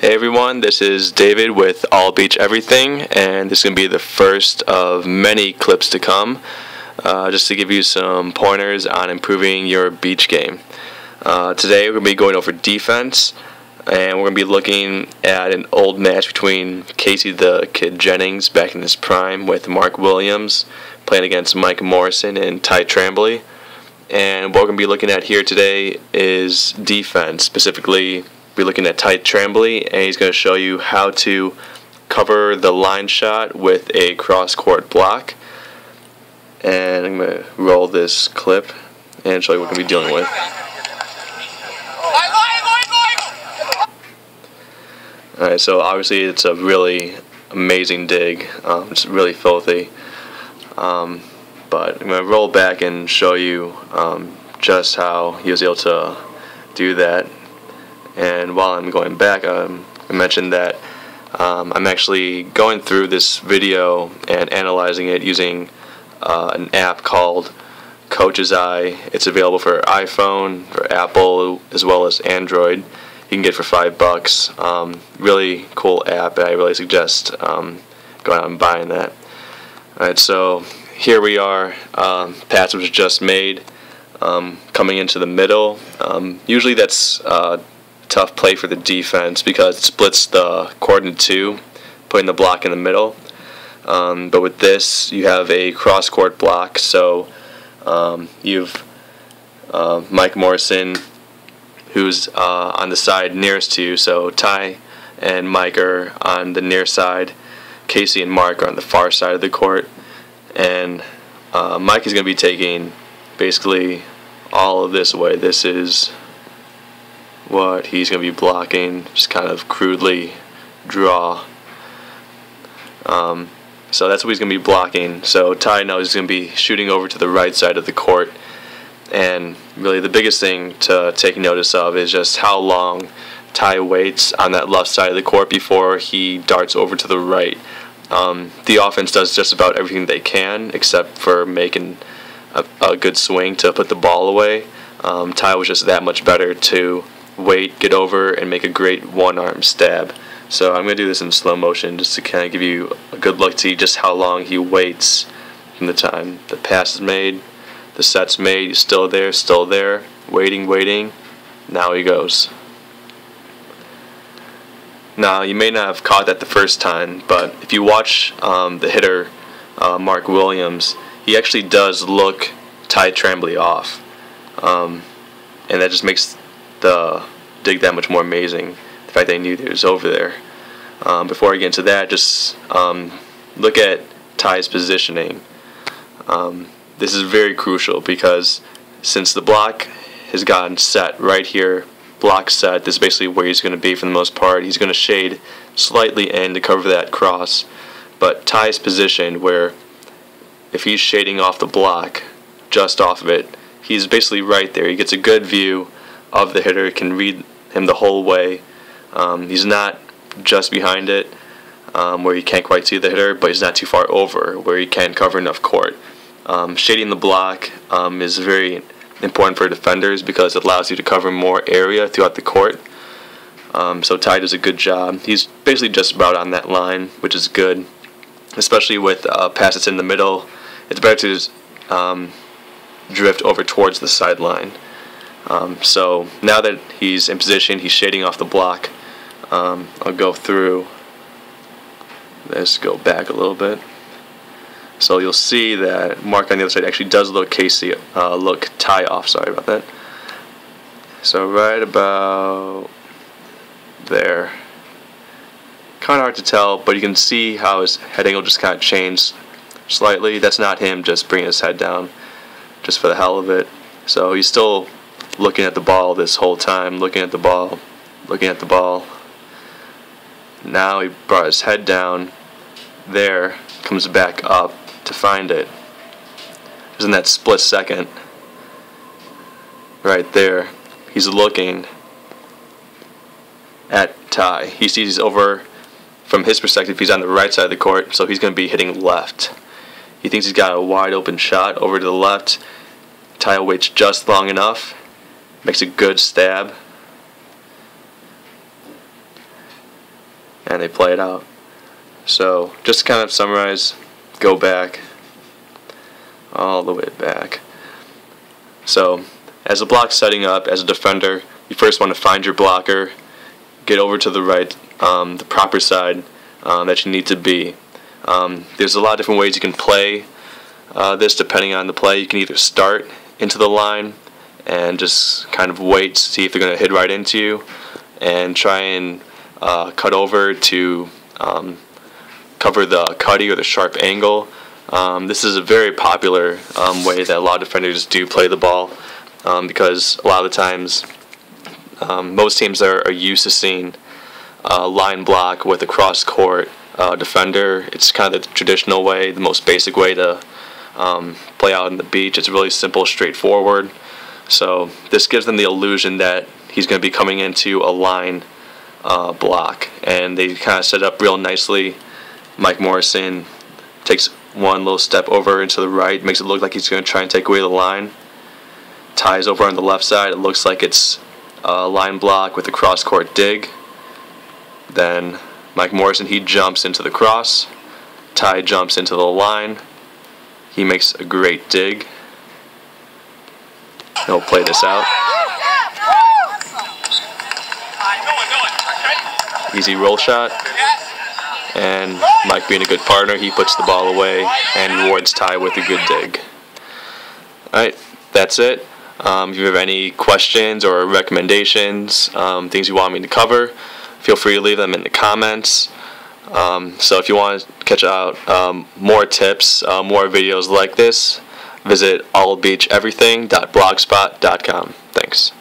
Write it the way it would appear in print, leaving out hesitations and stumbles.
Hey everyone, this is David with All Beach Everything, and this is going to be the first of many clips to come, just to give you some pointers on improving your beach game. Today we're going to be going over defense, and we're going to be looking at an old match between Casey the Kid Jennings back in his prime with Mark Williams playing against Mike Morrison and Ty Tramblie. And what we're going to be looking at here today is defense. Specifically, we're looking at Ty Tramblie, and he's going to show you how to cover the line shot with a cross-court block. And I'm going to roll this clip and show you what we're going to be dealing with. Alright, so obviously it's a really amazing dig. It's really filthy. But I'm going to roll back and show you just how he was able to do that. And while I'm going back, I mentioned that I'm actually going through this video and analyzing it using an app called Coach's Eye. It's available for iPhone, for Apple, as well as Android. You can get it for $5. Really cool app. I really suggest going out and buying that. Alright, so here we are. Pass was just made, coming into the middle. Usually that's tough play for the defense because it splits the court in two, putting the block in the middle. But with this, you have a cross-court block, so you've Mike Morrison, who's on the side nearest to you, so Ty and Mike are on the near side, Casey and Mark are on the far side of the court, and Mike is going to be taking basically all of this away. This is what he's going to be blocking, just kind of crudely draw. So that's what he's going to be blocking. So Ty knows he's going to be shooting over to the right side of the court, and really the biggest thing to take notice of is just how long Ty waits on that left side of the court before he darts over to the right. The offense does just about everything they can except for making a good swing to put the ball away. Ty was just that much better to wait, get over, and make a great one-arm stab. So I'm going to do this in slow motion just to kind of give you a good look to see just how long he waits from the time the pass is made, the set's made, he's still there, waiting, now he goes. Now, you may not have caught that the first time, but if you watch the hitter, Mark Williams, he actually does look Ty Tramblie off. And that just makes the dig that much more amazing, the fact that he knew he was over there. Before I get into that, just look at Ty's positioning. This is very crucial because since the block has gotten set right here, block set, this is basically where he's going to be for the most part. He's going to shade slightly in to cover that cross, but Ty's positioned where if he's shading off the block, just off of it, he's basically right there. He gets a good view of the hitter, can read him the whole way. He's not just behind it where you can't quite see the hitter, but he's not too far over where he can't cover enough court. Shading the block is very important for defenders because it allows you to cover more area throughout the court. So Ty does a good job. He's basically just about on that line, which is good, especially with a pass that's in the middle. It's better to drift over towards the sideline. So now that he's in position, he's shading off the block. I'll go through. Let's go back a little bit. So you'll see that Mark on the other side actually does look Ty off. Sorry about that. So right about there. Kind of hard to tell, but you can see how his head angle just kind of changed slightly. That's not him just bringing his head down just for the hell of it. So he's still looking at the ball this whole time, looking at the ball. Now he brought his head down there, comes back up to find it. Just in that split second, right there, he's looking at Ty. He sees over, from his perspective, he's on the right side of the court, so he's going to be hitting left. He thinks he's got a wide open shot over to the left. Ty waits just long enough, makes a good stab, and they play it out. So just to kind of summarize, go back, all the way back. So as a block setting up, as a defender, you first want to find your blocker, get over to the right, the proper side that you need to be. There's a lot of different ways you can play this depending on the play. You can either start into the line and just kind of wait to see if they're going to hit right into you, and try and cut over to cover the cutty or the sharp angle. This is a very popular way that a lot of defenders do play the ball, because a lot of the times most teams are used to seeing line block with a cross court defender. It's kind of the traditional way, the most basic way to play out on the beach. It's really simple, straightforward. So this gives them the illusion that he's going to be coming into a line block, and they kind of set up real nicely. Mike Morrison takes one little step over into the right, makes it look like he's going to try and take away the line. Ties over on the left side, it looks like it's a line block with a cross court dig. Then Mike Morrison, he jumps into the cross. Ty jumps into the line. He makes a great dig. He'll play this out. Easy roll shot. And Mike, being a good partner, he puts the ball away and rewards Ty with a good dig. Alright, that's it. If you have any questions or recommendations, things you want me to cover, feel free to leave them in the comments. So if you want to catch out more tips, more videos like this, visit allbeacheverything.blogspot.com. Thanks.